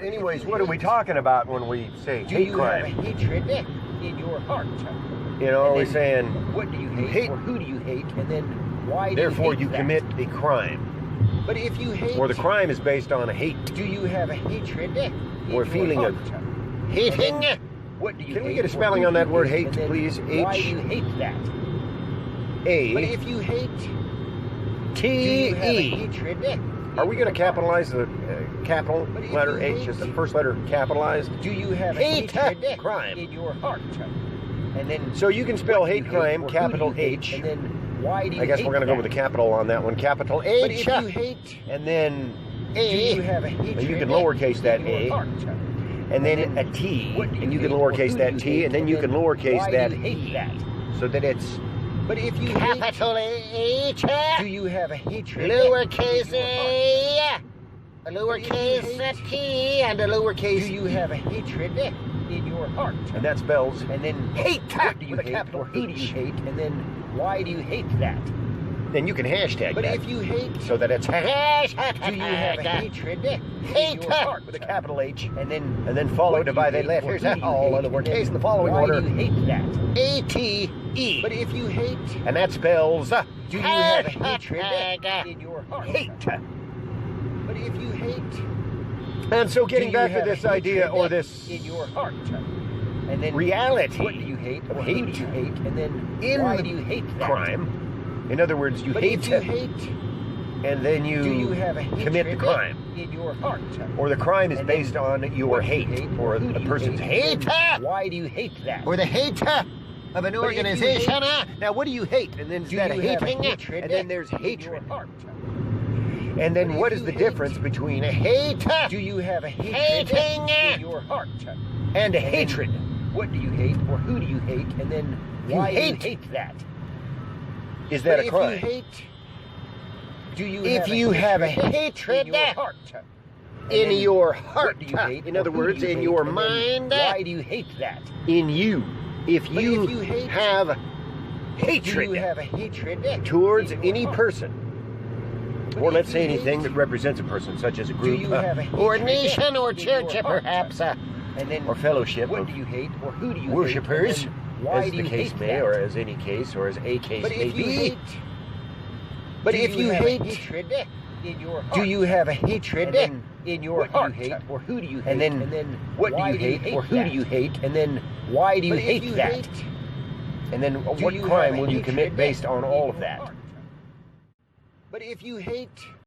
Anyways, what are we talking about when we say hate crime? Do you have a hatred in your heart? You know, are we saying what do you hate, or who do you hate, and then why do therefore you hate that? commit the crime? But if you hate, or the crime is based on hate. Do you have a hatred in or your feeling heart? of hating? What do you Can hate, we get a or spelling who on do that you word hate, hate, and then please? Why do you hate that? But if you hate, do you have a T-E. hatred in Are we going to your heart? capitalize the capital But if letter you H? hate- Is the first letter capitalized? Do you have Hate a hatred crime. in your heart? And then So you can spell what do hate you crime, or who capital do you hate, H. and then why do you I guess hate we're going to go that? with the capital on that one. Capital But H. if you hate, And then do you A. have a hatred you can lowercase that in your A. heart? And then a T. What do And you can hate, or lowercase who that do T. hate, And then you can lowercase why that do you hate E. that? So that it's But if you capital hate, H. do you have a hatred Lowercase in your heart? A. A But if lowercase you hate- T. And a lowercase Do you E. have a hatred in your heart? And that spells And then hate what do you with a hate, capital or who do you H. hate, and then why do you hate that? Then you can hashtag But that. if you hate, So that it's do you have a hatred in your heart? with a capital H. And then And then followed what do by you the hate, or letters who do you all hate, in the and then case in the following why order. do you hate that? A-T-E. But if you hate, And that spells do you have a hatred in your heart? hate. But if you hate, And so getting do you back to have this a idea hatred or this in your heart? And then reality what do you hate, of or who hate do you hate, and then in why do you hate that? crime, in other words, you But hate if you hate, and then do you you have a hatred commit the crime. in your heart? Or the crime is And then based on your what do you hate, hate, or who do a you person's hate, hate, and then why do you hate that? or the hate of an But if you organization. hate- Now, what do you hate? And then Do that you have a hating, hatred and then there's in your hatred. heart? And then But what if is you the hate- difference between a hate Do you have a hatred Hating in your heart? and a then hatred? What do you hate, or who do you hate, and then You why hate- do you hate that? Is that But a crime? if you hate, do you If have you have a hatred hatred in your heart? And in then your what heart, do you hate, in or other who do words, you in hate, your and then mind, why do you hate that? in you. If But you, if you hate- have Do hatred you have a hatred towards in your any heart? person, But or if let's you say anything hate- that represents a person, such as a Do group, you have a or hatred nation, or in church, your heart? perhaps, And then or fellowship what of do you hate, or who do you worshippers, hate? And then why as do the you case hate may, that? or as any case, or as a case But may if you be. hate, But do if you have hate, a hatred in your heart? do you have a hatred And then in your what do heart? you hate, or who do you hate, And then what do why you hate, or who that? do you hate, and then why do you But if hate you that? hate, And then do what you crime have a will you commit hatred based on in all of your that? heart? But if you hate,